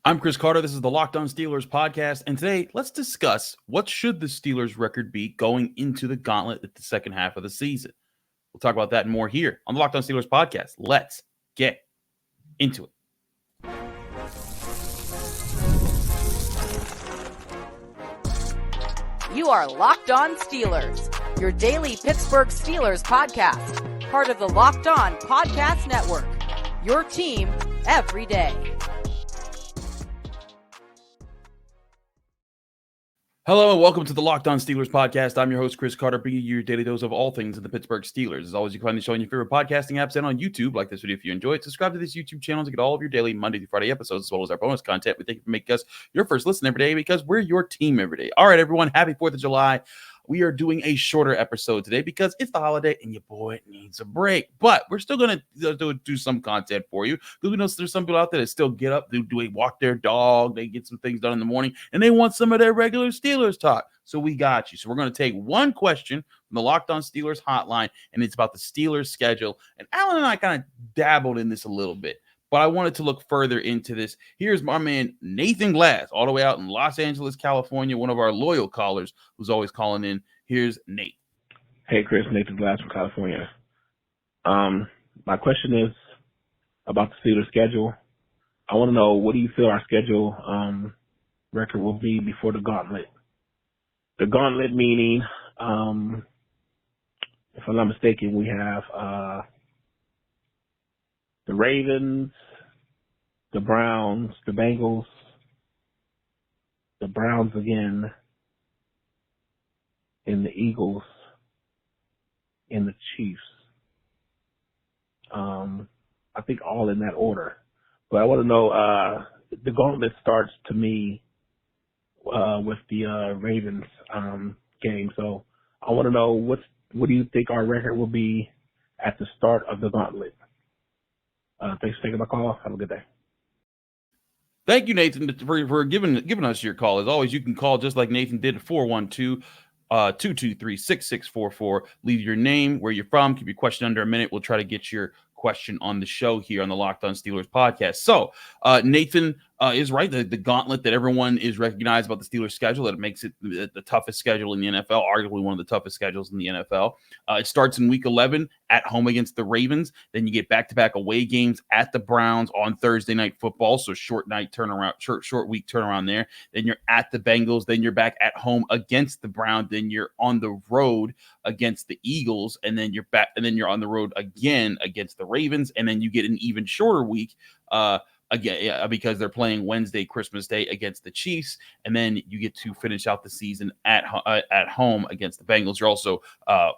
I'm Chris Carter. This is the Locked On Steelers podcast, and today let's discuss what should the Steelers' record be going into the Gauntlet at the second half of the season. We'll talk about that and more here on the Locked On Steelers podcast. Let's get into it. You are Locked On Steelers, your daily Pittsburgh Steelers podcast, part of the Locked On Podcast Network, your team every day. Hello and welcome to the Locked On Steelers podcast. I'm your host, Chris Carter, bringing you your daily dose of all things in the Pittsburgh Steelers. As always, you can find the show on your favorite podcasting apps and on YouTube. Like this video if you enjoy it. Subscribe to this YouTube channel to get all of your daily Monday through Friday episodes, as well as our bonus content. We thank you for making us your first listen every day because we're your team every day. All right, everyone, happy 4th of July. We are doing a shorter episode today because it's the holiday and your boy needs a break. But we're still going to do some content for you because we know there's some people out there that still get up, they walk their dog, they get some things done in the morning, and they want some of their regular Steelers talk. So we got you. So we're going to take one question from the Locked On Steelers hotline, and it's about the Steelers schedule. And Alan and I kind of dabbled in this a little bit, but I wanted to look further into this. Here's my man, Nathan Glass, all the way out in Los Angeles, California, one of our loyal callers who's always calling in. Here's Nate. Hey, Chris, Nathan Glass from California. My question is about the Steelers schedule. I want to know, what do you feel our schedule record will be before the Gauntlet? The Gauntlet meaning, if I'm not mistaken, we have the Ravens, the Browns, the Bengals, the Browns again, and the Eagles, and the Chiefs. I think all in that order. But I want to know, the Gauntlet starts to me with the Ravens game. So I want to know, what do you think our record will be at the start of the Gauntlet? Thanks for taking my call. Have a good day. Thank you, Nathan, for giving us your call. As always, you can call just like Nathan did at 412-223-6644. Leave your name, where you're from. Keep your question under a minute. We'll try to get your question on the show here on the Locked On Steelers podcast. So Nathan is right. The gauntlet that everyone is recognized about the Steelers schedule, that it makes it the toughest schedule in the NFL, arguably one of the toughest schedules in the NFL. It starts in week 11 at home against the Ravens. Then you get back-to-back away games at the Browns on Thursday Night Football. So short week turnaround there. Then you're at the Bengals. Then you're back at home against the Browns. Then you're on the road against the Eagles. And then you're back, and then you're on the road again against the Ravens. And then you get an even shorter week again, because they're playing Wednesday, Christmas Day, against the Chiefs, and then you get to finish out the season at home against the Bengals. You're also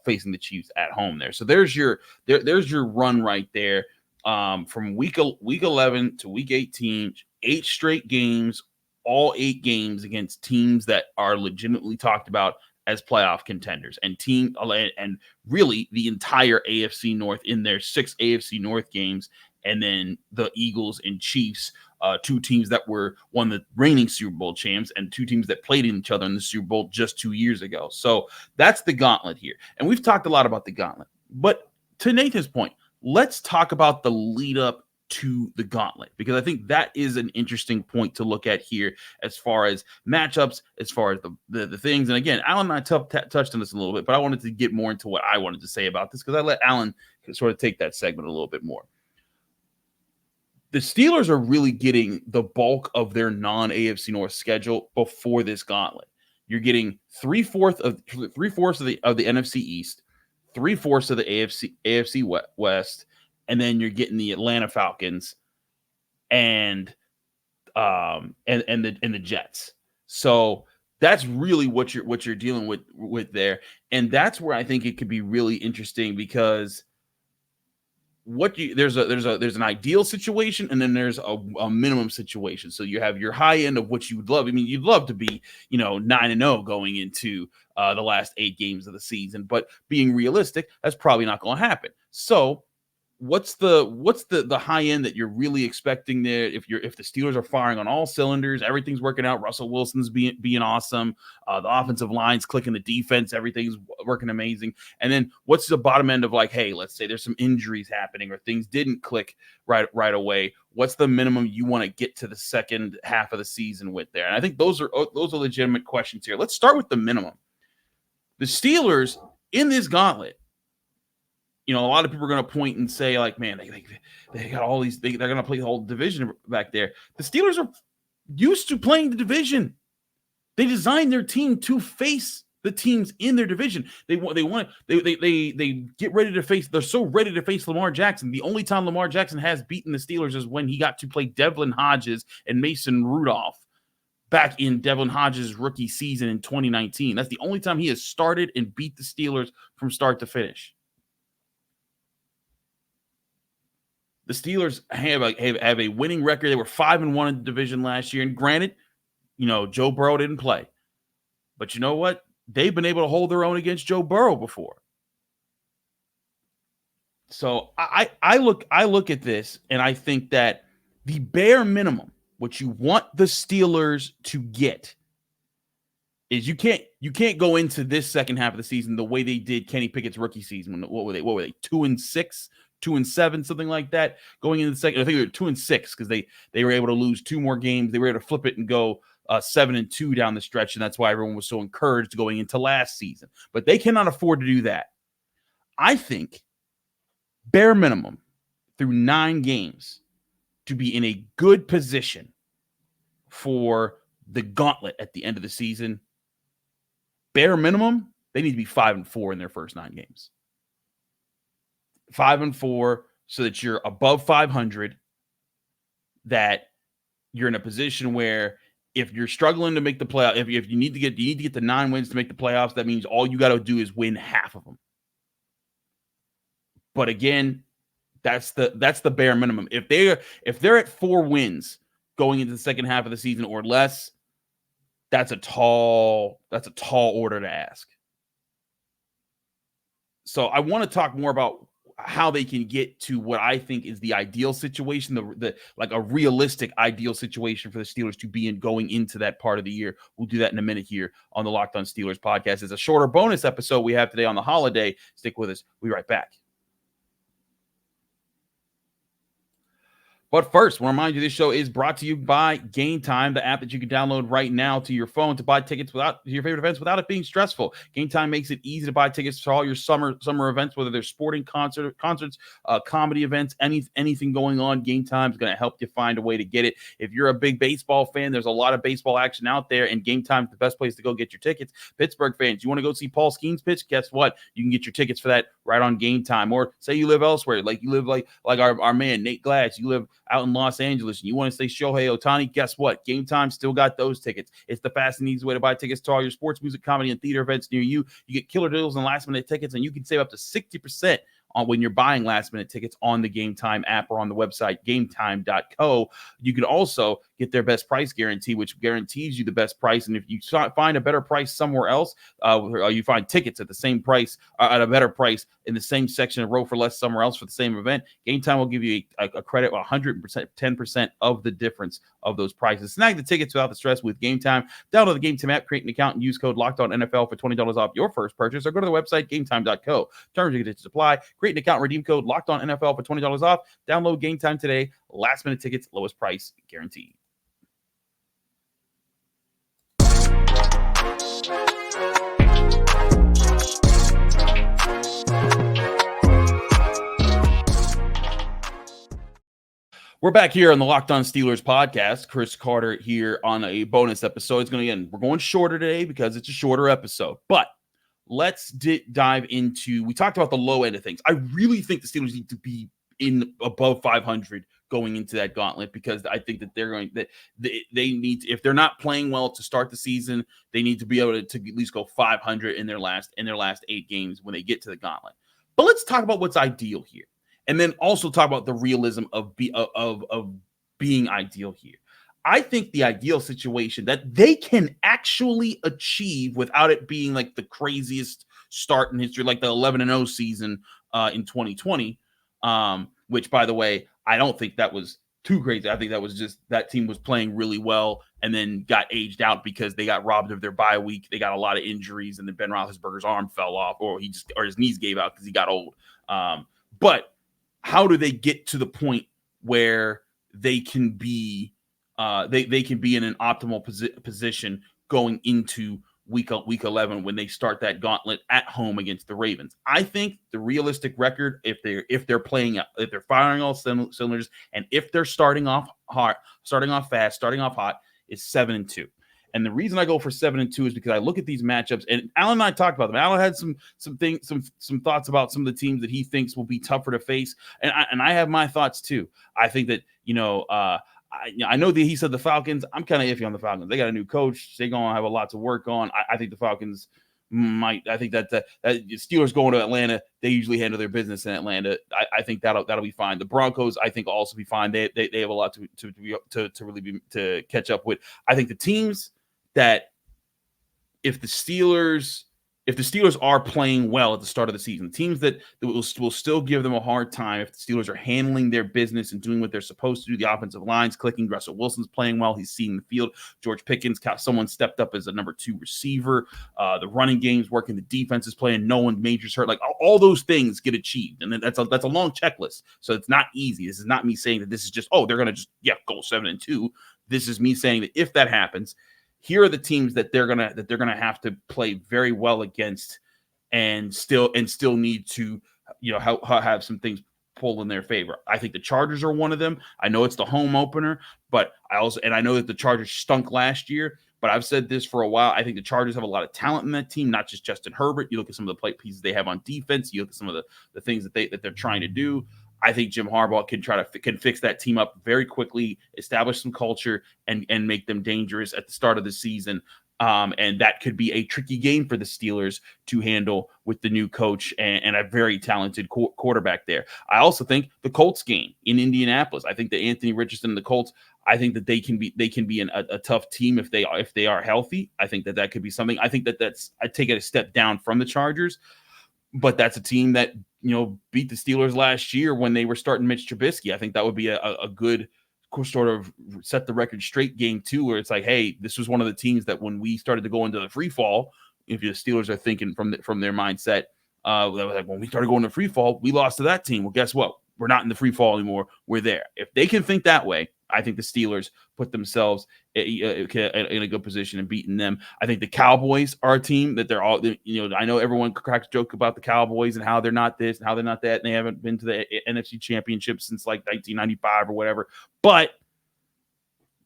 facing the Chiefs at home there. So there's your run right there, from week 11 to week 18, 8 straight games, all 8 games against teams that are legitimately talked about as playoff contenders, and really the entire AFC North in their 6 AFC North games. And then the Eagles and Chiefs, 2 teams that won the reigning Super Bowl champs, and 2 teams that played each other in the Super Bowl just 2 years ago. So that's the gauntlet here. And we've talked a lot about the gauntlet. But to Nathan's point, let's talk about the lead up to the gauntlet, because I think that is an interesting point to look at here as far as matchups, as far as the things. And again, Alan and I touched on this a little bit, but I wanted to get more into what I wanted to say about this because I let Alan sort of take that segment a little bit more. The Steelers are really getting the bulk of their non-AFC North schedule before this gauntlet. You're getting 3/4 of the NFC East, 3/4 of the AFC West, and then you're getting the Atlanta Falcons and the Jets. So that's really what you're dealing with there, and that's where I think it could be really interesting, because there's an ideal situation, and then there's a minimum situation. So you have your high end of what you would love. I mean, you'd love to be 9-0 going into the last 8 games of the season, but being realistic, that's probably not going to happen. So what's the high end that you're really expecting there? If the Steelers are firing on all cylinders, everything's working out. Russell Wilson's being awesome. The offensive line's clicking, the defense, everything's working amazing. And then what's the bottom end of like, hey, let's say there's some injuries happening or things didn't click right away. What's the minimum you want to get to the second half of the season with there? And I think those are legitimate questions here. Let's start with the minimum. The Steelers in this gauntlet, a lot of people are going to point and say, like, man, they got all these, they're going to play the whole division back there. The Steelers are used to playing the division. They designed their team to face the teams in their division. They get ready to face, they're so ready to face Lamar Jackson. The only time Lamar Jackson has beaten the Steelers is when he got to play Devlin Hodges and Mason Rudolph back in Devlin Hodges' rookie season in 2019. That's the only time he has started and beat the Steelers from start to finish. The Steelers have a winning record. They were 5-1 in the division last year. And granted, Joe Burrow didn't play. But you know what? They've been able to hold their own against Joe Burrow before. So I look at this and I think that the bare minimum, what you want the Steelers to get, is you can't go into this second half of the season the way they did Kenny Pickett's rookie season. What were they? 2-6, 2-7, something like that. Going into the second, I think they were 2-6 because they were able to lose 2 more games. They were able to flip it and go 7-2 down the stretch, and that's why everyone was so encouraged going into last season. But they cannot afford to do that. I think bare minimum through 9 games to be in a good position for the gauntlet at the end of the season. Bare minimum, they need to be 5-4 in their first 9 games. 5-4 so that you're above 500, that you're in a position where if you're struggling to make the playoff, if you need to get the 9 wins to make the playoffs, that means all you got to do is win half of them. But again, that's the bare minimum. If they're at 4 wins going into the second half of the season or less, that's a tall order to ask. So I want to talk more about how they can get to what I think is the ideal situation, the like a realistic ideal situation for the Steelers to be in going into that part of the year. We'll do that in a minute here on the Locked On Steelers podcast. It's a shorter bonus episode we have today on the holiday. Stick with us. We'll be right back. But first, I want to remind you this show is brought to you by Game Time, the app that you can download right now to your phone to buy tickets to your favorite events without it being stressful. Game Time makes it easy to buy tickets to all your summer events, whether they're sporting concerts, comedy events, anything going on. Game Time is going to help you find a way to get it. If you're a big baseball fan, there's a lot of baseball action out there, and Game Time is the best place to go get your tickets. Pittsburgh fans, you want to go see Paul Skeens pitch? Guess what? You can get your tickets for that right on Game Time. Or say you live elsewhere, like you live like our man Nate Glass, you live out in Los Angeles and you want to say Shohei Ohtani, guess what? Game Time still got those tickets. It's the fast and easy way to buy tickets to all your sports, music, comedy, and theater events near you. You get killer deals and last minute tickets, and you can save up to 60% on when you're buying last minute tickets on the Game Time app or on the website gametime.co. You can also get their best price guarantee, which guarantees you the best price. And if you find a better price somewhere else, or you find tickets at the same price, at a better price in the same section of row for less somewhere else for the same event, Game Time will give you a credit of 100%, 10% of the difference of those prices. Snag the tickets without the stress with Game Time. Download the Game Time app, create an account, and use code LOCKEDONNFL for $20 off your first purchase, or go to the website gametime.co. Terms and conditions apply. Create an account, redeem code LOCKEDONNFL for $20 off. Download Game Time today. Last minute tickets, lowest price guaranteed. We're back here on the Locked On Steelers podcast. Chris Carter here on a bonus episode. We're going shorter today because it's a shorter episode. But let's dive into, we talked about the low end of things. I really think the Steelers need to be in above 500 going into that gauntlet, because I think that they need to, if they're not playing well to start the season, they need to be able to at least go 500 in their last 8 games when they get to the gauntlet. But let's talk about what's ideal here. And then also talk about the realism of being ideal here. I think the ideal situation that they can actually achieve without it being like the craziest start in history, like the 11-0 season in 2020. which, by the way, I don't think that was too crazy. I think that was just that team was playing really well and then got aged out because they got robbed of their bye week. They got a lot of injuries, and then Ben Roethlisberger's arm fell off, or his knees gave out because he got old. But how do they get to the point where they can be they can be in an optimal position going into week 11 when they start that gauntlet at home against the Ravens? I think the realistic record, if they're firing all cylinders, and if they're starting off hot, is 7-2. And the reason I go for 7-2 is because I look at these matchups, and Alan and I talked about them. Alan had some thoughts about some of the teams that he thinks will be tougher to face, and I have my thoughts too. I think that I know that he said the Falcons. I'm kind of iffy on the Falcons. They got a new coach. They're going to have a lot to work on. I think the Falcons might. I think that Steelers going to Atlanta, they usually handle their business in Atlanta. I think that'll be fine. The Broncos, I think, will also be fine. They have a lot to really catch up with. I think the teams that if the Steelers are playing well at the start of the season, teams that will still give them a hard time if the Steelers are handling their business and doing what they're supposed to do. The offensive line's clicking. Russell Wilson's playing well. He's seeing the field. George Pickens, someone stepped up as a number 2 receiver. The running game's working. The defense is playing. No one major's hurt. Like all those things get achieved, and that's a long checklist. So it's not easy. This is not me saying that this is just they're gonna just go 7-2. This is me saying that if that happens, here are the teams that they're gonna have to play very well against, and still need to have some things pull in their favor. I think the Chargers are one of them. I know it's the home opener, but I know that the Chargers stunk last year. But I've said this for a while. I think the Chargers have a lot of talent in that team, not just Justin Herbert. You look at some of the play pieces they have on defense. You look at some of the things that they're trying to do. I think Jim Harbaugh can fix that team up very quickly, establish some culture, and make them dangerous at the start of the season. And that could be a tricky game for the Steelers to handle with the new coach and a very talented quarterback there. I also think the Colts game in Indianapolis. I think that Anthony Richardson and the Colts, I think that they can be a tough team if they are healthy. I think that could be something. I think I take it a step down from the Chargers, but that's a team that beat the Steelers last year when they were starting Mitch Trubisky. I think that would be a good sort of set the record straight game too, where it's like, hey, this was one of the teams that when we started to go into the free fall, if the Steelers are thinking from their mindset, like when we started going to free fall, we lost to that team. Well, guess what? We're not in the free fall anymore. We're there. If they can think that way, I think the Steelers put themselves in a good position in beating them. I think the Cowboys are a team that they're all, I know everyone cracks a joke about the Cowboys and how they're not this and how they're not that, and they haven't been to the NFC Championship since like 1995 or whatever. But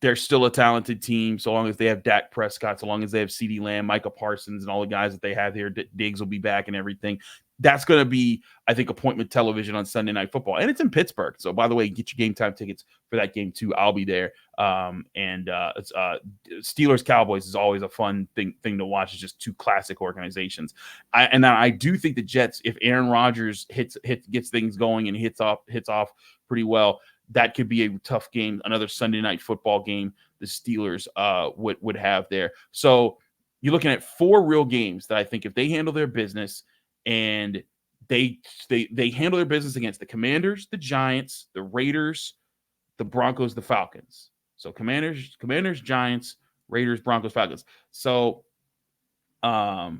they're still a talented team so long as they have Dak Prescott, so long as they have CeeDee Lamb, Micah Parsons, and all the guys that they have here. Diggs will be back and everything. That's going to be, I think, appointment television on Sunday Night Football. And it's in Pittsburgh. So, by the way, get your game time tickets for that game, too. I'll be there. It's Steelers-Cowboys is always a fun thing to watch. It's just two classic organizations. I do think the Jets, if Aaron Rodgers gets things going and hits off pretty well, that could be a tough game, another Sunday Night Football game the Steelers would have there. So, you're looking at 4 real games that I think if they handle their business – and they handle their business against the Commanders, the Giants, the Raiders, the Broncos, the Falcons. So Commanders, Giants, Raiders, Broncos, Falcons. So, so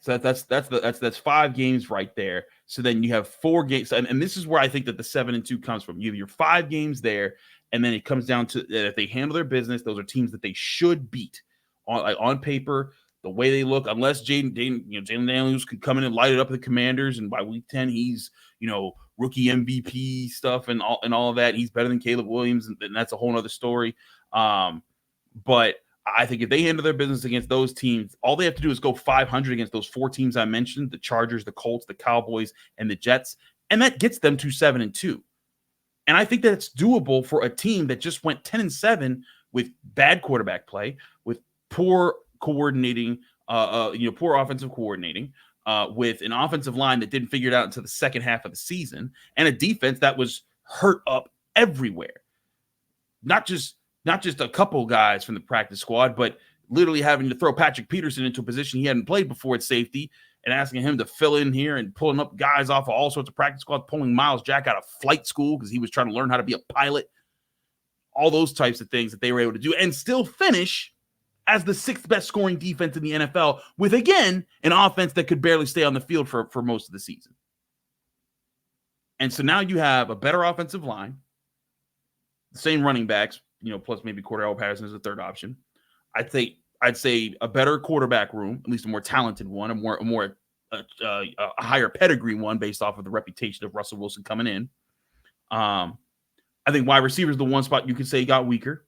that's 5 games right there. So then you have 4 games, and this is where I think that the 7-2 comes from. You have your 5 games there, and then it comes down to if they handle their business, those are teams that they should beat on paper. The way they look, unless Jalen Daniels could come in and light it up with the Commanders, and by week 10 he's rookie MVP stuff and all of that. He's better than Caleb Williams, and that's a whole other story. But I think if they handle their business against those teams, all they have to do is go 500 against those 4 teams I mentioned: the Chargers, the Colts, the Cowboys, and the Jets, and that gets them to 7-2. And I think that's doable for a team that just went 10-7 with bad quarterback play, with poor coordinating, poor offensive coordinating, with an offensive line that didn't figure it out until the second half of the season, and a defense that was hurt up everywhere. Not just a couple guys from the practice squad, but literally having to throw Patrick Peterson into a position he hadn't played before at safety, and asking him to fill in here and pulling up guys off of all sorts of practice squads, pulling Miles Jack out of flight school because he was trying to learn how to be a pilot. All those types of things that they were able to do and still finish as the 6th best scoring defense in the NFL with, again, an offense that could barely stay on the field for most of the season. And so now you have a better offensive line, the same running backs, plus maybe Cordell Patterson as a third option. I'd say a better quarterback room, at least a more talented one, a higher pedigree one based off of the reputation of Russell Wilson coming in. I think wide receiver is the one spot you could say got weaker.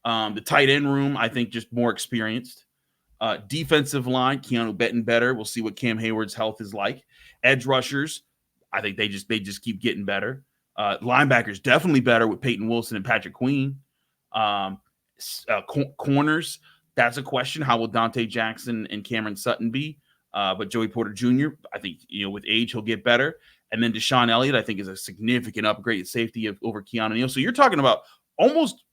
The tight end room, I think, just more experienced. Defensive line, Keanu Benton better. We'll see what Cam Hayward's health is like. Edge rushers, I think they just keep getting better. Linebackers definitely better with Peyton Wilson and Patrick Queen. Corners, that's a question. How will Dante Jackson and Cameron Sutton be? But Joey Porter Jr., I think, with age, he'll get better. And then Deshaun Elliott, I think, is a significant upgrade at safety over Keanu Neal. So you're talking about almost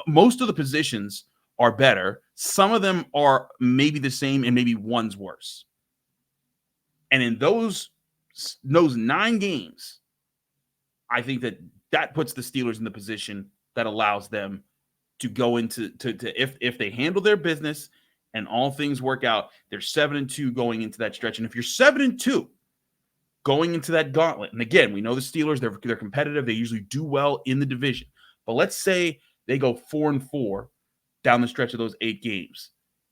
most of the positions are better. Some of them are maybe the same and maybe one's worse. And in those 9 games, I think that puts the Steelers in the position that allows them to go into if they handle their business and all things work out, they're 7-2 going into that stretch. And if you're 7-2 going into that gauntlet, and again, we know the Steelers, they're competitive. They usually do well in the division. But let's say they go 4-4 down the stretch of those 8 games.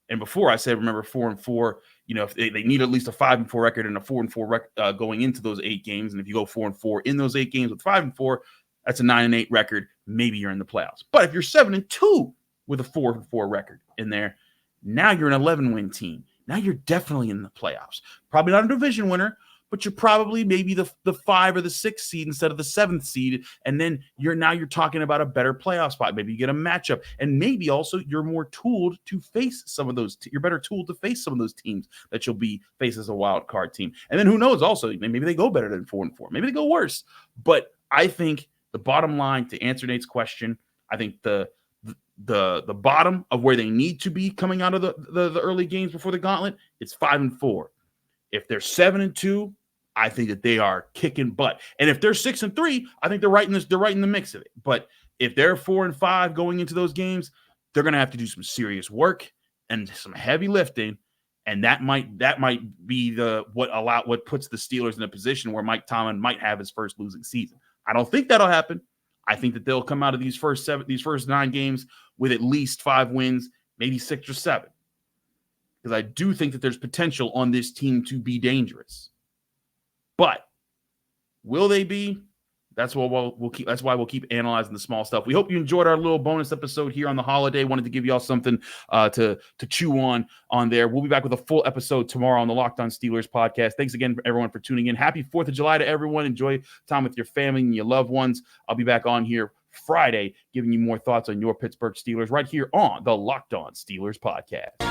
And before I said, remember 4-4, if they need at least a 5-4 record and a 4-4 record going into those 8 games. And if you go 4-4 in those 8 games with 5-4, that's a 9-8 record. Maybe you're in the playoffs. But if you're 7-2 with a 4-4 record in there, now you're an 11-win team. Now you're definitely in the playoffs. Probably not a division winner, but you're probably maybe the 5 or the 6 seed instead of the 7th seed. And then you're talking about a better playoff spot. Maybe you get a matchup. And maybe also you're more tooled to face some of those. You're better tooled to face some of those teams that you'll be faced as a wild card team. And then who knows also, maybe they go better than 4-4. Maybe they go worse. But I think the bottom line, to answer Nate's question, I think the bottom of where they need to be coming out of the early games before the gauntlet, it's 5-4. If they're 7-2, I think that they are kicking butt. And if they're 6-3, I think they're right in the mix of it. But if they're 4-5 going into those games, they're going to have to do some serious work and some heavy lifting. And that might be what puts the Steelers in a position where Mike Tomlin might have his first losing season. I don't think that'll happen. I think that they'll come out of these first 9 games with at least 5 wins, maybe 6 or 7. Because I do think that there's potential on this team to be dangerous. But will they be? That's why we'll keep analyzing the small stuff. We hope you enjoyed our little bonus episode here on the holiday. Wanted to give y'all something to chew on there. We'll be back with a full episode tomorrow on the Locked On Steelers podcast. Thanks again for everyone for tuning in. Happy 4th of July to everyone. Enjoy time with your family and your loved ones. I'll be back on here Friday giving you more thoughts on your Pittsburgh Steelers right here on the Locked On Steelers podcast.